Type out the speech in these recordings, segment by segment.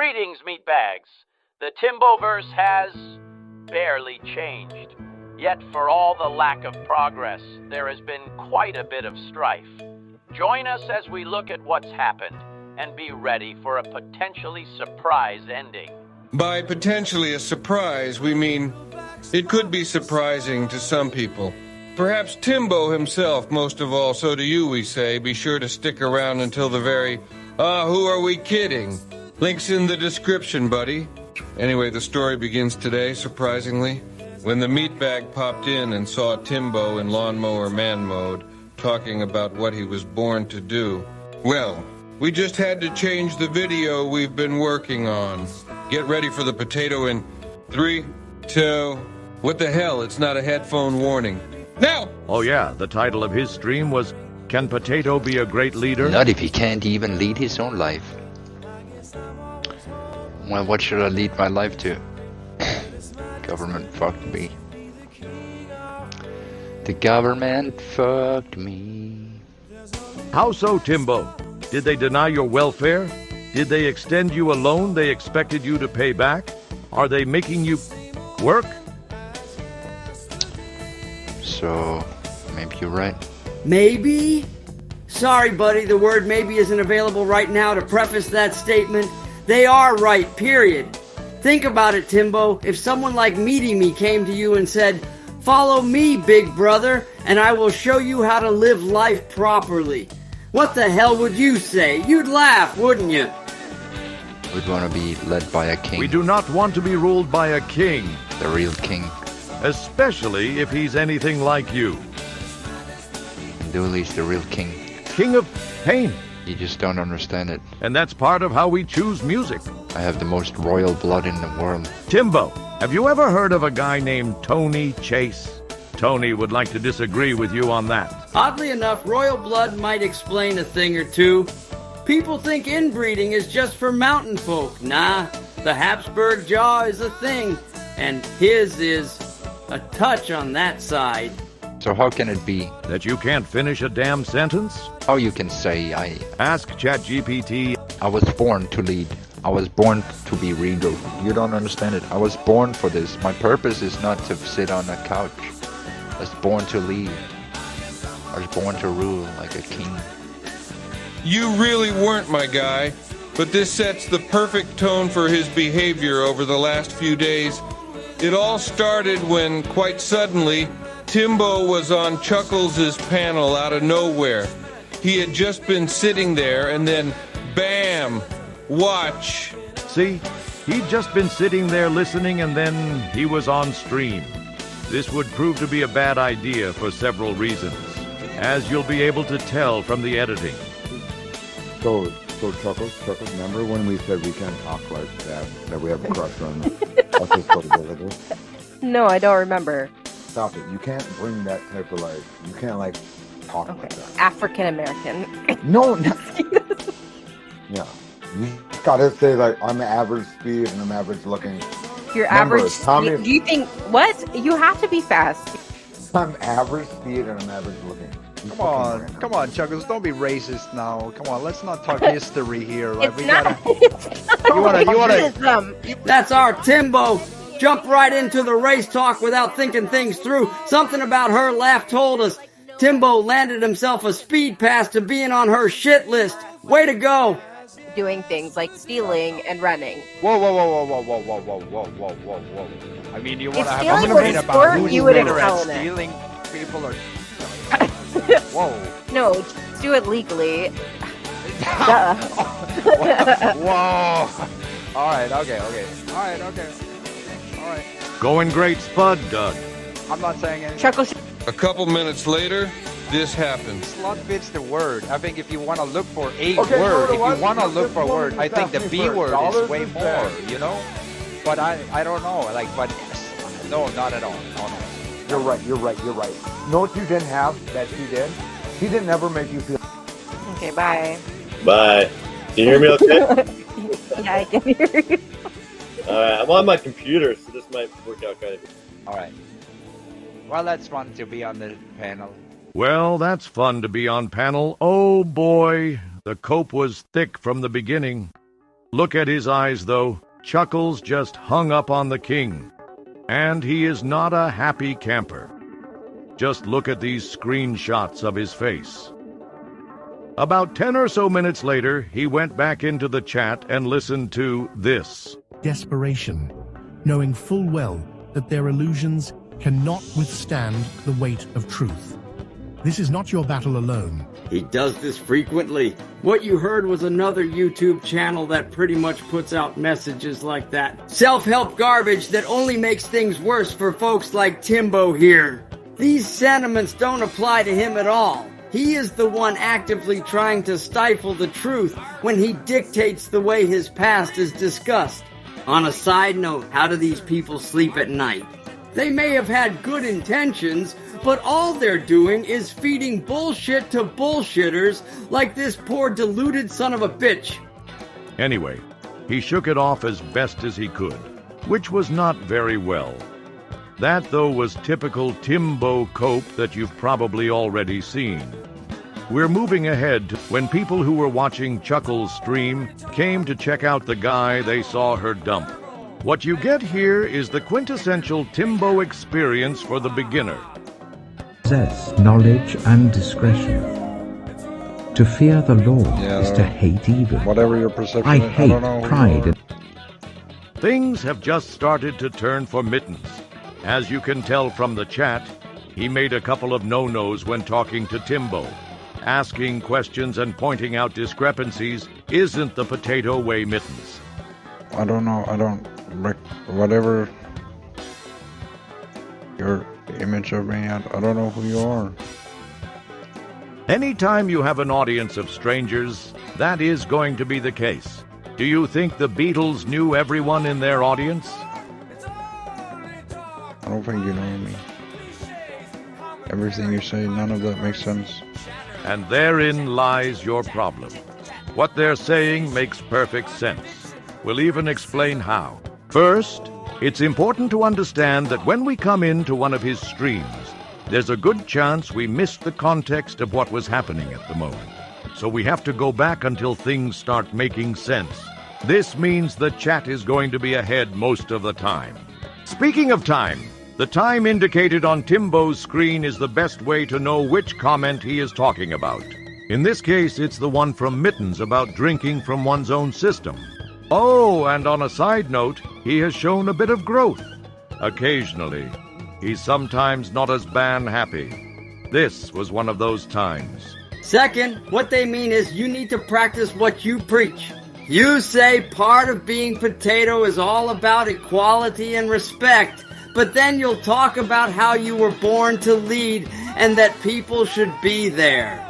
Greetings, meatbags. The Timboverse has barely changed. Yet for all the lack of progress, there has been quite a bit of strife. Join us as we look at what's happened and be ready for a potentially surprise ending. By potentially a surprise, we mean it could be surprising to some people. Perhaps Timbo himself, most of all, so to you, we say. Be sure to stick around until the very, who are we kidding? Links in the description, buddy. Anyway, the story begins today, surprisingly, when the meatbag popped in and saw Timbo in lawnmower man mode, talking about what he was born to do. Well, we just had to change the video we've been working on. Get ready for the potato in 3, 2... What the hell? It's not a headphone warning. Now! Oh yeah, the title of his stream was, Can Potato Be a Great Leader? Not if he can't even lead his own life. Well, what should I lead my life to? Government fucked me. The government fucked me. How so, Timbo? Did they deny your welfare? Did they extend you a loan they expected you to pay back? Are they making you work? So, maybe you're right. Maybe? Sorry, buddy, the word maybe isn't available right now to preface that statement. They are right, period. Think about it, Timbo. If someone like Meaty Me came to you and said, "Follow me, big brother, and I will show you how to live life properly," what the hell would you say? You'd laugh, wouldn't you? We'd want to be led by a king. We do not want to be ruled by a king. The real king. Especially if he's anything like you. Dooley's the real king. King of pain. You just don't understand it. And that's part of how we choose music. I have the most royal blood in the world. Timbo, have you ever heard of a guy named Tony Chase? Tony would like to disagree with you on that. Oddly enough, royal blood might explain a thing or two. People think inbreeding is just for mountain folk. Nah, the Habsburg jaw is a thing, and his is a touch on that side. So how can it be? That you can't finish a damn sentence? How you can say Ask ChatGPT. I was born to lead. I was born to be regal. You don't understand it. I was born for this. My purpose is not to sit on a couch. I was born to lead. I was born to rule like a king. You really weren't, my guy, but this sets the perfect tone for his behavior over the last few days. It all started when, quite suddenly, Timbo was on Chuckles' panel out of nowhere. He had just been sitting there, and then, bam! Watch. See? He'd just been sitting there listening, and then he was on stream. This would prove to be a bad idea for several reasons, as you'll be able to tell from the editing. So Chuckles, remember when we said we can't talk like that we have a crush on us? No, I don't remember. Stop it. You can't bring that type of you can't talk like that. African American. No. Yeah. You gotta say I'm average speed and I'm average looking. Your average speed? Do you think, what? You have to be fast. I'm average speed and I'm average looking. Come on, Chuckles, don't be racist now. Come on, let's not talk history here. Like, You wanna. That's our Timbo. Jump right into the race talk without thinking things through. Something about her laugh told us. Timbo landed himself a speed pass to being on her shit list. Way to go. Doing things like stealing and running. Whoa. I mean, you want to have a debate about who's better at stealing people or... Whoa. No, just do it legally. Duh. Whoa. Alright, okay. Alright. Going great spud, Doug. I'm not saying anything. Chuckles. A couple minutes later, this happened. Slut fits the word. I think if you want to look for a word, I think the B word is way more, you know? But I don't know, no, not at all. No. You're right. You know what you didn't have that she did? She didn't ever make you feel... Okay, bye. Bye. Can you hear me okay? Yeah, I can hear you. Alright, I'm on my computer, so this might work out kind of... Alright. Well, that's fun to be on the panel. Well, that's fun to be on panel. Oh boy, the cope was thick from the beginning. Look at his eyes, though. Chuckles just hung up on the king. And he is not a happy camper. Just look at these screenshots of his face. About 10 or so minutes later, he went back into the chat and listened to this. Desperation, knowing full well that their illusions cannot withstand the weight of truth. This is not your battle alone. He does this frequently. What you heard was another YouTube channel that pretty much puts out messages like that. Self-help garbage that only makes things worse for folks like Timbo here. These sentiments don't apply to him at all. He is the one actively trying to stifle the truth when he dictates the way his past is discussed. On a side note, how do these people sleep at night? They may have had good intentions, but all they're doing is feeding bullshit to bullshitters like this poor deluded son of a bitch. Anyway, he shook it off as best as he could, which was not very well. That, though, was typical Timbo cope that you've probably already seen. We're moving ahead to when people who were watching Chuckles' stream came to check out the guy they saw her dump. What you get here is the quintessential Timbo experience for the beginner. Possess knowledge and discretion. To fear the Lord is to hate evil. Whatever your perception I is, hate I don't know. pride. Things have just started to turn for Mittens. As you can tell from the chat, he made a couple of no-nos when talking to Timbo. Asking questions and pointing out discrepancies isn't the potato way, Mittens. I don't know. Whatever your image of me, I don't know who you are. Anytime you have an audience of strangers, that is going to be the case. Do you think the Beatles knew everyone in their audience? I don't think you know me. Everything you say, none of that makes sense. And therein lies your problem. What they're saying makes perfect sense. We'll even explain how. First, it's important to understand that when we come into one of his streams, there's a good chance we missed the context of what was happening at the moment. So we have to go back until things start making sense. This means the chat is going to be ahead most of the time. Speaking of time, the time indicated on Timbo's screen is the best way to know which comment he is talking about. In this case, it's the one from Mittens about drinking from one's own system. Oh, and on a side note, he has shown a bit of growth. Occasionally. He's sometimes not as ban-happy. This was one of those times. Second, what they mean is you need to practice what you preach. You say part of being potato is all about equality and respect, but then you'll talk about how you were born to lead and that people should be there.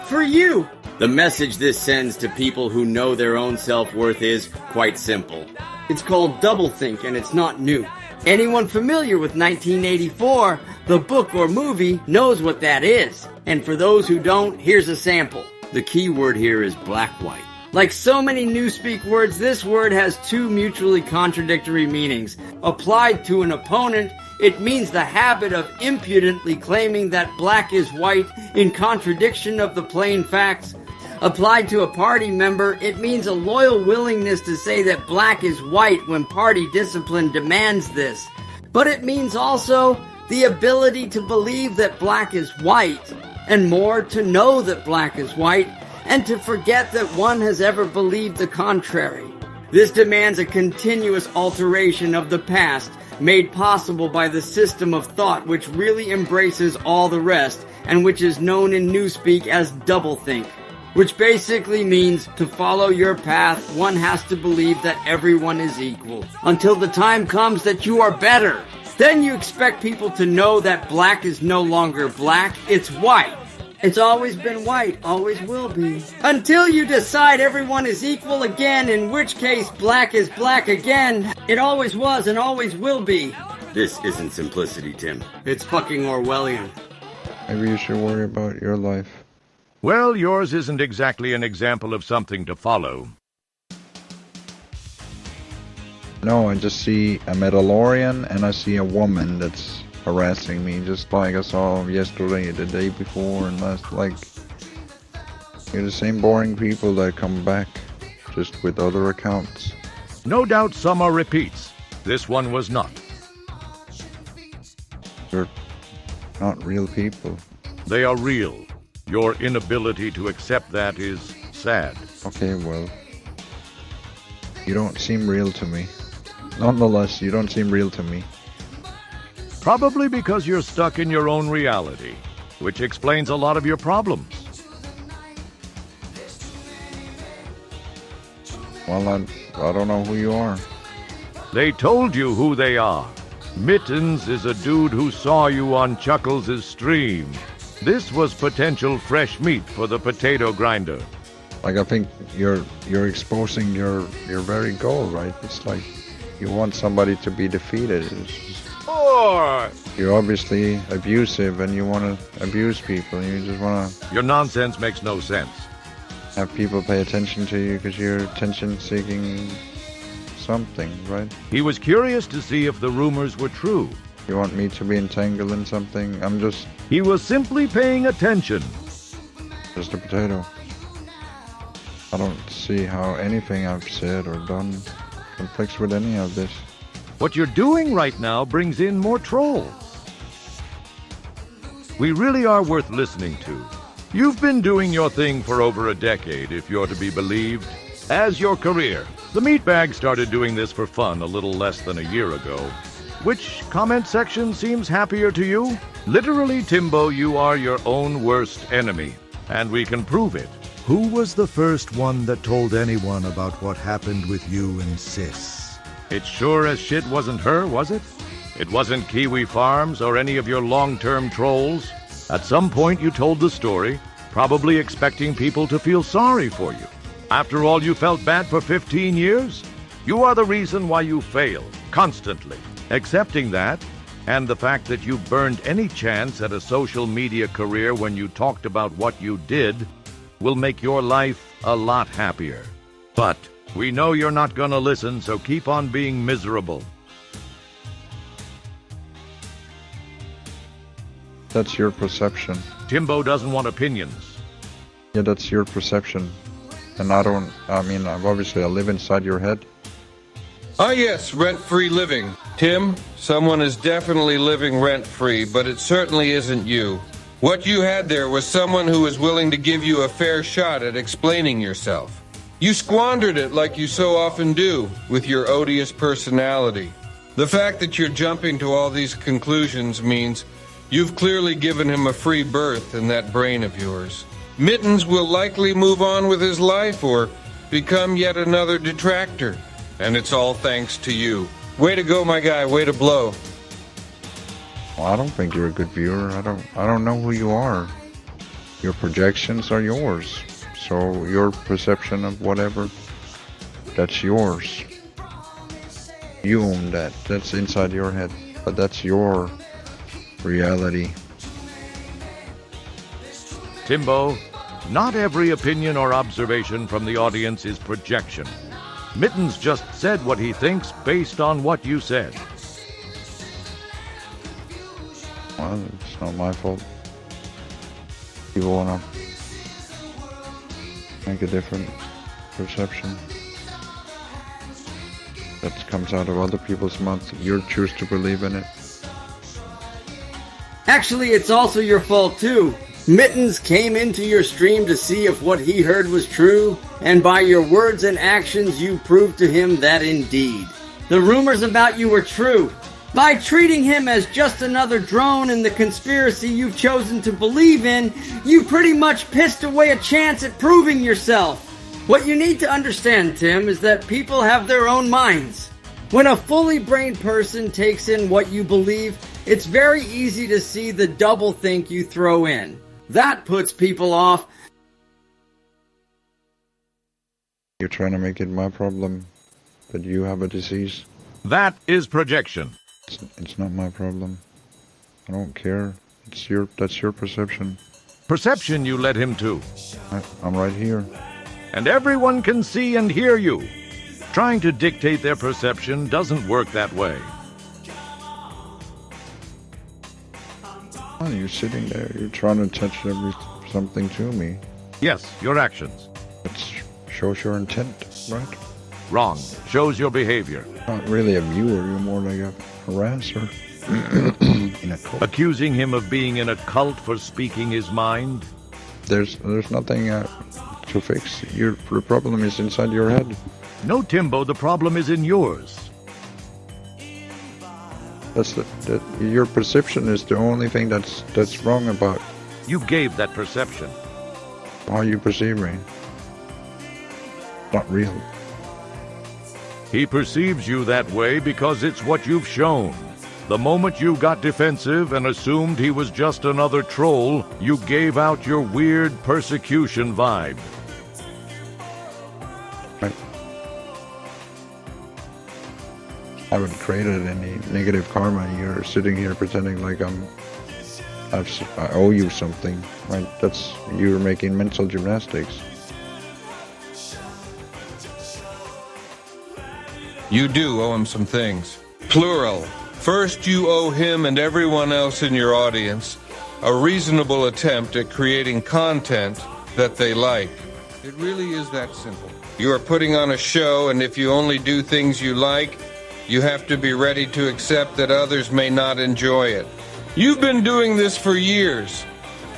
For you. The message this sends to people who know their own self-worth is quite simple. It's called Doublethink, and it's not new. Anyone familiar with 1984, the book or movie, knows what that is. And for those who don't, here's a sample. The key word here is black-white. Like so many newspeak words, this word has two mutually contradictory meanings. Applied to an opponent, it means the habit of impudently claiming that black is white in contradiction of the plain facts. Applied to a party member, it means a loyal willingness to say that black is white when party discipline demands this. But it means also the ability to believe that black is white, and more, to know that black is white, and to forget that one has ever believed the contrary. This demands a continuous alteration of the past, made possible by the system of thought which really embraces all the rest, and which is known in newspeak as doublethink. Which basically means to follow your path, one has to believe that everyone is equal. Until the time comes that you are better. Then you expect people to know that black is no longer black, it's white. It's always been white, always will be. Until you decide everyone is equal again, in which case black is black again. It always was and always will be. This isn't simplicity, Tim. It's fucking Orwellian. Maybe you should worry about your life. Well, yours isn't exactly an example of something to follow. No, I just see a Mandalorian and I see a woman that's harassing me, just like I saw yesterday, the day before, and last. Like, you're the same boring people that come back. just with other accounts. No doubt some are repeats. This one was not. They're not real people. They are real. Your inability to accept that is sad. Okay, well, you don't seem real to me. Nonetheless, you don't seem real to me. Probably because you're stuck in your own reality, which explains a lot of your problems. Well, I don't know who you are. They told you who they are. Mittens is a dude who saw you on Chuckles' stream. This was potential fresh meat for the potato grinder. Like, I think you're exposing your very goal, right? It's like you want somebody to be defeated. You're obviously abusive and you want to abuse people. You just want to... Your nonsense makes no sense. Have people pay attention to you because you're attention-seeking something, right? He was curious to see if the rumors were true. You want me to be entangled in something? I'm just... He was simply paying attention. Just a potato. I don't see how anything I've said or done conflicts with any of this. What you're doing right now brings in more trolls. We really are worth listening to. You've been doing your thing for over a decade, if you're to be believed. As your career, the meatbag started doing this for fun a little less than a year ago. Which comment section seems happier to you? Literally, Timbo, you are your own worst enemy, and we can prove it. Who was the first one that told anyone about what happened with you and Sis? It sure as shit wasn't her, was it? It wasn't Kiwi Farms or any of your long-term trolls. At some point you told the story, probably expecting people to feel sorry for you. After all, you felt bad for 15 years? You are the reason why you fail, constantly. Accepting that, and the fact that you burned any chance at a social media career when you talked about what you did, will make your life a lot happier. But we know you're not gonna listen, so keep on being miserable. That's your perception. Timbo doesn't want opinions. Yeah, that's your perception. And I live inside your head. Ah, yes, rent-free living. Tim, someone is definitely living rent-free, but it certainly isn't you. What you had there was someone who was willing to give you a fair shot at explaining yourself. You squandered it like you so often do, with your odious personality. The fact that you're jumping to all these conclusions means you've clearly given him a free berth in that brain of yours. Mittens will likely move on with his life or become yet another detractor. And it's all thanks to you. Way to go, my guy. Way to blow. Well, I don't think you're a good viewer. I don't know who you are. Your projections are yours. So your perception of whatever, that's yours. You own that. That's inside your head. But that's your reality. Timbo, not every opinion or observation from the audience is projection. Mittens just said what he thinks based on what you said. Well, it's not my fault. People want to make a different perception. That comes out of other people's mouths. You choose to believe in it. Actually, it's also your fault too. Mittens came into your stream to see if what he heard was true, and by your words and actions you proved to him that indeed the rumors about you were true. By treating him as just another drone in the conspiracy you've chosen to believe in, you pretty much pissed away a chance at proving yourself. What you need to understand, Tim, is that people have their own minds. When a fully brained person takes in what you believe, it's very easy to see the doublethink you throw in. That puts people off. You're trying to make it my problem that you have a disease. That is projection. It's not my problem. I don't care. That's your perception. Perception you led him to. I'm right here. And everyone can see and hear you. Trying to dictate their perception doesn't work that way. Oh, you're sitting there. You're trying to touch something to me. Yes, your actions. It shows your intent. right? Wrong. Shows your behavior. Not really a viewer, you're more like a harasser. In a cult. Accusing him of being in a cult for speaking his mind? There's nothing to fix. The problem is inside your head. No, Timbo, the problem is in yours. Your perception is the only thing that's wrong about You gave that perception. how you perceive me. Not real. He perceives you that way because it's what you've shown. The moment you got defensive and assumed he was just another troll, you gave out your weird persecution vibe. Right. I haven't created any negative karma. You're sitting here pretending like I owe you something. Right? You're making mental gymnastics. You do owe him some things. Plural. First, you owe him and everyone else in your audience a reasonable attempt at creating content that they like. It really is that simple. You are putting on a show, and if you only do things you like, you have to be ready to accept that others may not enjoy it. You've been doing this for years,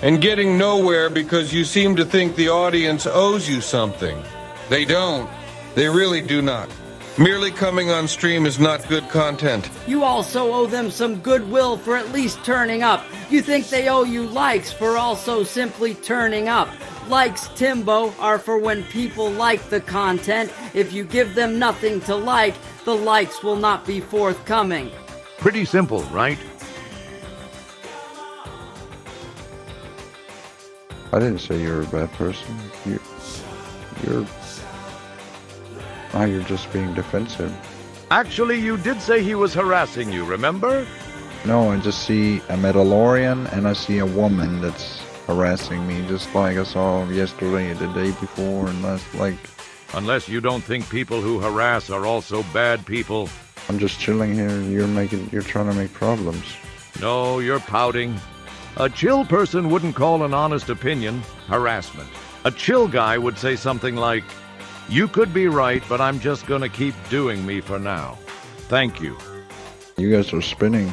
and getting nowhere because you seem to think the audience owes you something. They don't. They really do not. Merely coming on stream is not good content. You also owe them some goodwill for at least turning up. You think they owe you likes for also simply turning up. Likes, Timbo, are for when people like the content. If you give them nothing to like, the likes will not be forthcoming. Pretty simple, right? I didn't say you're a bad person. You're just being defensive. Actually, you did say he was harassing you, remember? No, I just see a Mandalorian and I see a woman that's harassing me, just like I saw yesterday, the day before, and that's like... Unless you don't think people who harass are also bad people. I'm just chilling here and you're trying to make problems. No, you're pouting. A chill person wouldn't call an honest opinion harassment. A chill guy would say something like, "You could be right, but I'm just gonna keep doing me for now. Thank you." You guys are spinning.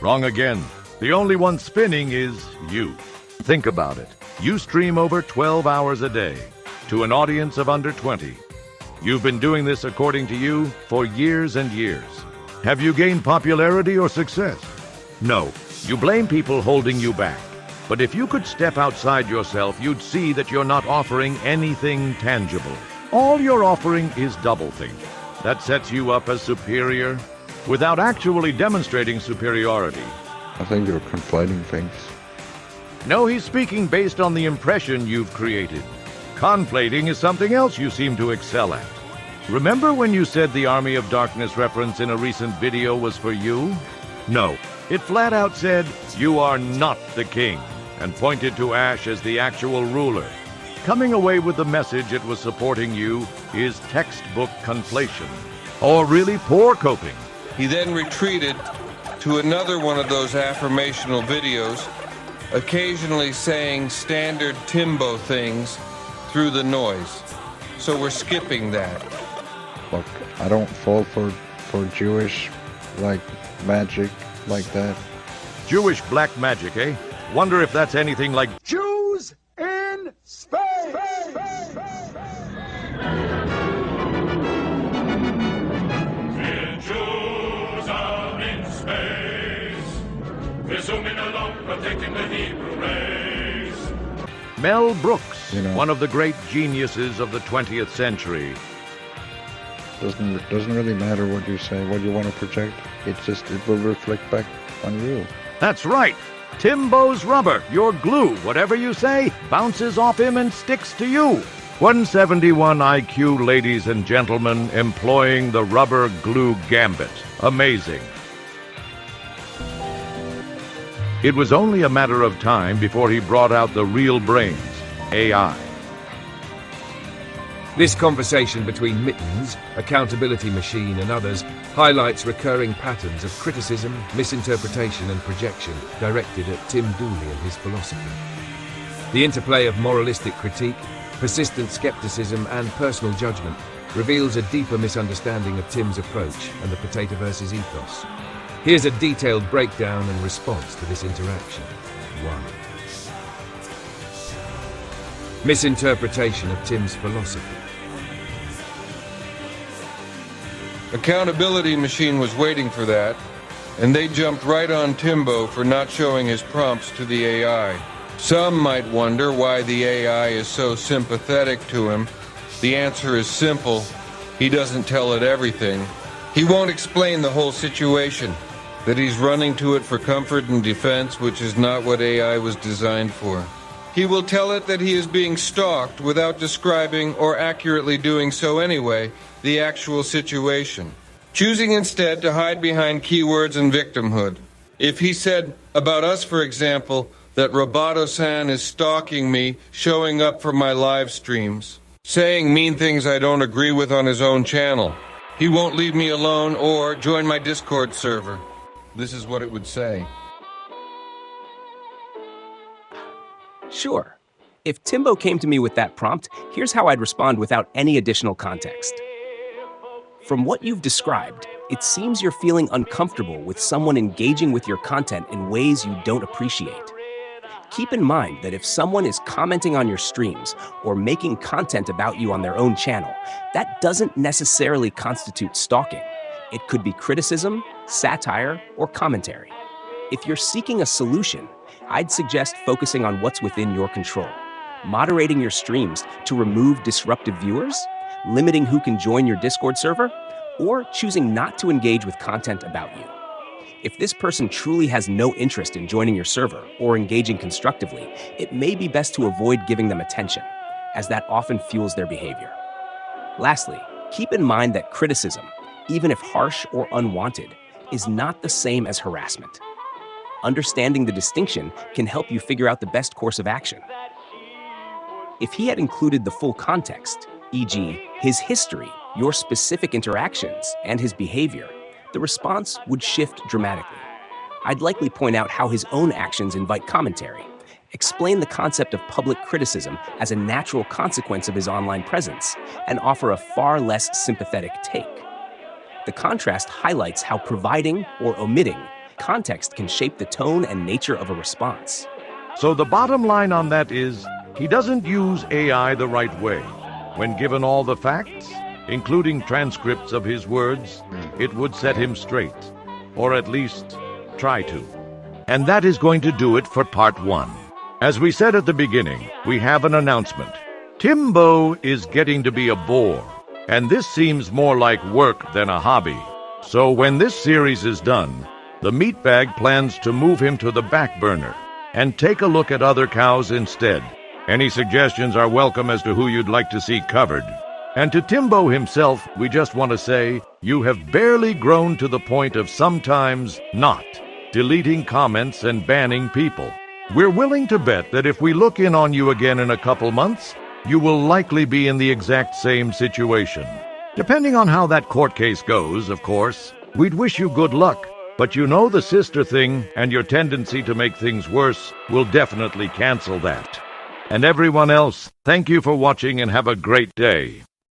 Wrong again. The only one spinning is you. Think about it. You stream over 12 hours a day to an audience of under 20. You've been doing this, according to you, for years and years. Have you gained popularity or success? No. You blame people holding you back. But if you could step outside yourself, you'd see that you're not offering anything tangible. All you're offering is doublethink. That sets you up as superior without actually demonstrating superiority. I think you're conflating things. No, he's speaking based on the impression you've created. Conflating is something else you seem to excel at. Remember when you said the Army of Darkness reference in a recent video was for you? No, it flat out said, "You are not the king," and pointed to Ash as the actual ruler. Coming away with the message it was supporting you is textbook conflation, or really poor coping. He then retreated to another one of those affirmational videos, occasionally saying standard Timbo things through the noise. So we're skipping that. Look, I don't fall for Jewish, magic like that. Jewish black magic, eh? Wonder if that's anything like Jews in space! Jews are in space, we're zooming along, protecting the Hebrew race. Mel Brooks, one of the great geniuses of the 20th century. Doesn't really matter what you say, what you want to project. It will reflect back on you. That's right. Timbo's rubber, your glue, whatever you say, bounces off him and sticks to you. 171 IQ, ladies and gentlemen, employing the rubber glue gambit. Amazing. It was only a matter of time before he brought out the real brains, AI. This conversation between Mittens, AccountabilityMachine, and others highlights recurring patterns of criticism, misinterpretation, and projection directed at Tim Dooley and his philosophy. The interplay of moralistic critique, persistent skepticism, and personal judgment reveals a deeper misunderstanding of Tim's approach and the Potatoverse's ethos. Here's a detailed breakdown and response to this interaction. 1. Misinterpretation of Tim's philosophy. AccountabilityMachine was waiting for that, and they jumped right on Timbo for not showing his prompts to the AI. Some might wonder why the AI is so sympathetic to him. The answer is simple. He doesn't tell it everything. He won't explain the whole situation, that he's running to it for comfort and defense, which is not what AI was designed for. He will tell it that he is being stalked without describing, or accurately doing so anyway, the actual situation, choosing instead to hide behind keywords and victimhood. If he said, about us for example, that Roboto-san is stalking me, showing up for my live streams, saying mean things I don't agree with on his own channel, he won't leave me alone or join my Discord server. This is what it would say. Sure. If Timbo came to me with that prompt, here's how I'd respond without any additional context. From what you've described, it seems you're feeling uncomfortable with someone engaging with your content in ways you don't appreciate. Keep in mind that if someone is commenting on your streams or making content about you on their own channel, that doesn't necessarily constitute stalking. It could be criticism, satire, or commentary. If you're seeking a solution, I'd suggest focusing on what's within your control, moderating your streams to remove disruptive viewers, limiting who can join your Discord server, or choosing not to engage with content about you. If this person truly has no interest in joining your server or engaging constructively, it may be best to avoid giving them attention, as that often fuels their behavior. Lastly, keep in mind that criticism, even if harsh or unwanted, is not the same as harassment. Understanding the distinction can help you figure out the best course of action. If he had included the full context, e.g., his history, your specific interactions, and his behavior, the response would shift dramatically. I'd likely point out how his own actions invite commentary, explain the concept of public criticism as a natural consequence of his online presence, and offer a far less sympathetic take. The contrast highlights how providing or omitting context can shape the tone and nature of a response. So the bottom line on that is, he doesn't use AI the right way. When given all the facts, including transcripts of his words, it would set him straight, or at least try to. And that is going to do it for part 1. As we said at the beginning, we have an announcement. Timbo is getting to be a bore, and this seems more like work than a hobby. So when this series is done, the meatbag plans to move him to the back burner and take a look at other cows instead. Any suggestions are welcome as to who you'd like to see covered. And to Timbo himself, we just want to say, you have barely grown to the point of sometimes not deleting comments and banning people. We're willing to bet that if we look in on you again in a couple months, you will likely be in the exact same situation. Depending on how that court case goes, of course, we'd wish you good luck. But you know the sister thing and your tendency to make things worse will definitely cancel that. And everyone else, thank you for watching and have a great day.